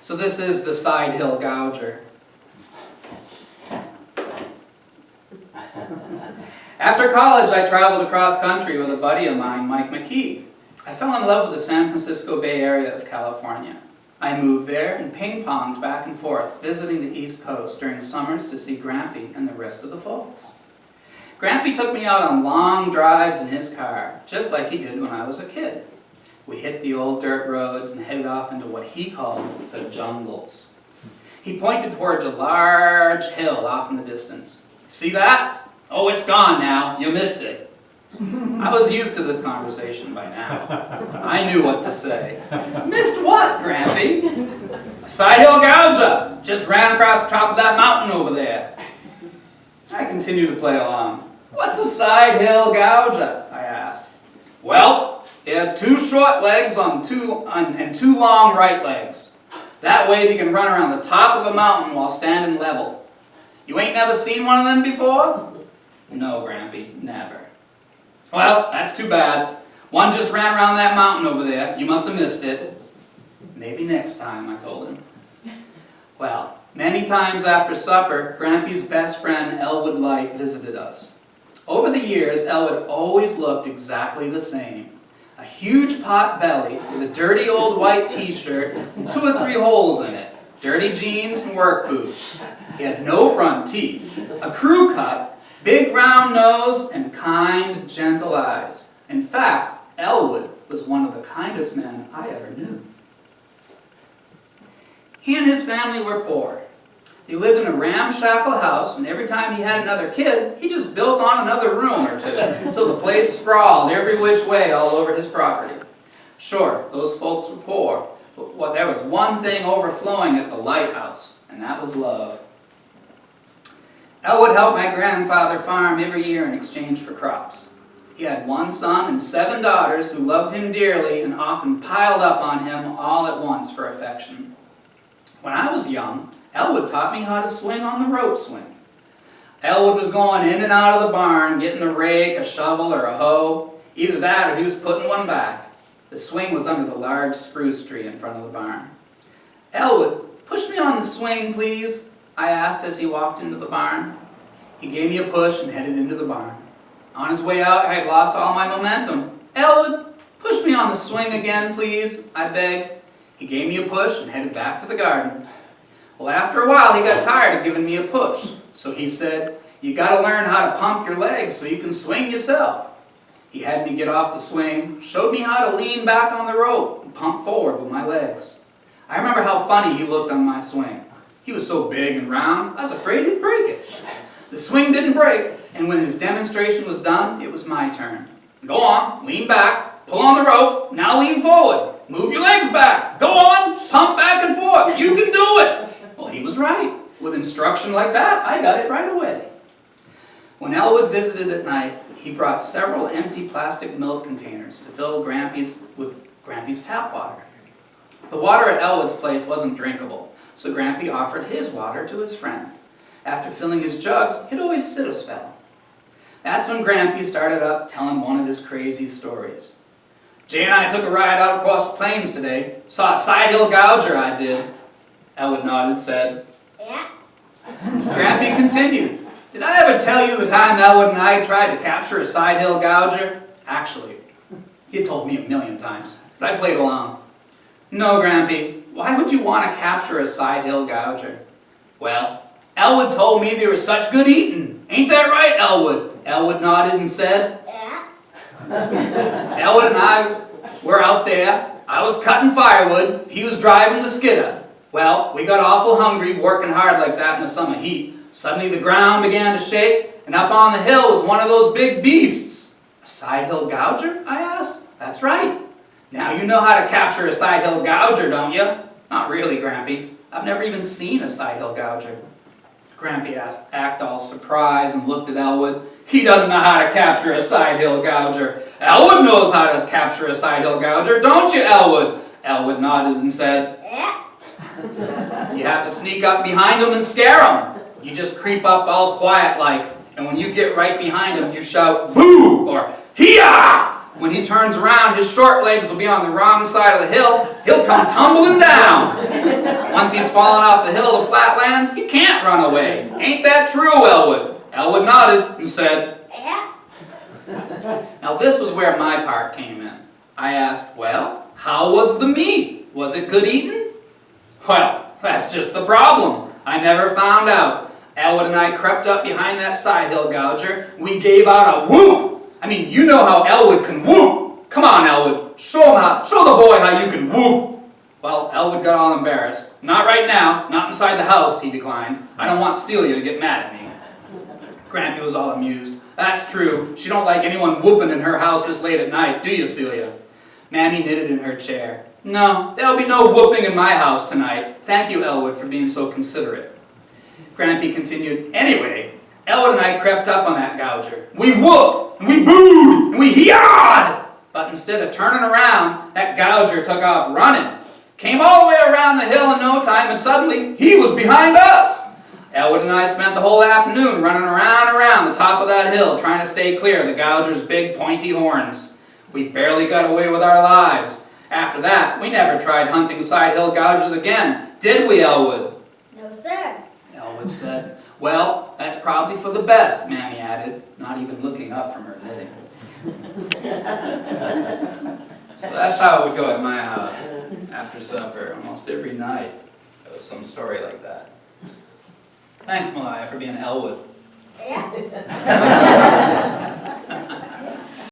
So this is the side hill gouger. After college, I traveled across country with a buddy of mine, Mike McKee. I fell in love with the San Francisco Bay Area of California. I moved there and ping-ponged back and forth, visiting the East Coast during summers to see Grampy and the rest of the folks. Grampy took me out on long drives in his car, just like he did when I was a kid. We hit the old dirt roads and headed off into what he called the jungles. He pointed towards a large hill off in the distance. See that? Oh, it's gone now. You missed it. I was used to this conversation by now. I knew what to say. Missed what, Grampy? A side hill gouger. Just ran across the top of that mountain over there. I continued to play along. What's a side hill gouger? I asked. Well, you have two short legs and two long right legs. That way they can run around the top of a mountain while standing level. You ain't never seen one of them before? No, Grampy, never. Well, that's too bad. One just ran around that mountain over there. You must have missed it. Maybe next time, I told him. Well, many times after supper, Grampy's best friend, Elwood Light, visited us. Over the years, Elwood always looked exactly the same. A huge pot belly with a dirty old white t-shirt and 2 or 3 holes in it, dirty jeans and work boots. He had no front teeth, a crew cut, big round nose, and kind, gentle eyes. In fact, Elwood was one of the kindest men I ever knew. He and his family were poor. They lived in a ramshackle house, and every time he had another kid, he just built on another room or 2 until the place sprawled every which way all over his property. Sure, those folks were poor, but there was one thing overflowing at the lighthouse, and that was love. Elwood helped my grandfather farm every year in exchange for crops. He had 1 son and 7 daughters who loved him dearly and often piled up on him all at once for affection. When I was young, Elwood taught me how to swing on the rope swing. Elwood was going in and out of the barn, getting a rake, a shovel, or a hoe. Either that or he was putting one back. The swing was under the large spruce tree in front of the barn. Elwood, push me on the swing, please, I asked as he walked into the barn. He gave me a push and headed into the barn. On his way out, I had lost all my momentum. Elwood, push me on the swing again, please, I begged. He gave me a push and headed back to the garden. Well, after a while, he got tired of giving me a push. So he said, you gotta learn how to pump your legs so you can swing yourself. He had me get off the swing, showed me how to lean back on the rope and pump forward with my legs. I remember how funny he looked on my swing. He was so big and round, I was afraid he'd break it. The swing didn't break, and when his demonstration was done, it was my turn. Go on, lean back, pull on the rope, now lean forward. Move your legs back. Go on, pump back and forth. You can do it. Well, he was right. With instruction like that, I got it right away. When Elwood visited at night, he brought several empty plastic milk containers to fill Grampy's tap water. The water at Elwood's place wasn't drinkable, so Grampy offered his water to his friend. After filling his jugs, he'd always sit a spell. That's when Grampy started up telling one of his crazy stories. Jay and I took a ride out across the plains today. Saw a side hill gouger, I did. Elwood nodded and said, yeah. Grampy continued. Did I ever tell you the time Elwood and I tried to capture a side hill gouger? Actually, he had told me 1,000,000 times, but I played along. No, Grampy, why would you want to capture a side hill gouger? Well, Elwood told me they were such good eating. Ain't that right, Elwood? Elwood nodded and said, yeah. Elwood and I were out there. I was cutting firewood. He was driving the skidder. Well, we got awful hungry working hard like that in the summer heat. Suddenly the ground began to shake, and up on the hill was one of those big beasts. A side hill gouger? I asked. That's right. Now you know how to capture a side hill gouger, don't you? Not really, Grampy. I've never even seen a side hill gouger. Grampy acted all surprised and looked at Elwood. He doesn't know how to capture a side hill gouger. Elwood knows how to capture a side hill gouger, don't you, Elwood? Elwood nodded and said, yeah. You have to sneak up behind him and scare him. You just creep up all quiet like, and when you get right behind him, you shout, boo, or hee-yah! When he turns around, his short legs will be on the wrong side of the hill. He'll come tumbling down. fallen off the hill to flat land, he can't run away. Ain't that true, Elwood? Elwood nodded and said, Yeah. Now this was where my part came in. I asked, well, how was the meat? Was it good eating? Well, that's just the problem. I never found out. Elwood and I crept up behind that side hill, Gouger. We gave out a whoop. I mean, you know how Elwood can whoop. Come on, Elwood. Show the boy how you can whoop. Well, Elwood got all embarrassed. Not right now. Not inside the house, he declined. I don't want Celia to get mad at me. Grampy was all amused. That's true. She don't like anyone whooping in her house this late at night, do you, Celia? Mammy knitted in her chair. No, there'll be no whooping in my house tonight. Thank you, Elwood, for being so considerate. Grampy continued, anyway, Elwood and I crept up on that Gouger. We whooped, and we booed, and we hee-hawed. But instead of turning around, that Gouger took off running. Came all the way around the hill in no time, and suddenly he was behind us. Elwood and I spent the whole afternoon running around and around the top of that hill, trying to stay clear of the Gouger's big pointy horns. We barely got away with our lives. After that, we never tried hunting side hill Gougers again, did we, Elwood? No, sir. Elwood said. Well, that's probably for the best, Mammy added, not even looking up from her knitting. So that's how it would go at my house after supper. Almost every night, there was some story like that. Thanks, Malaya, for being Elwood. Yeah.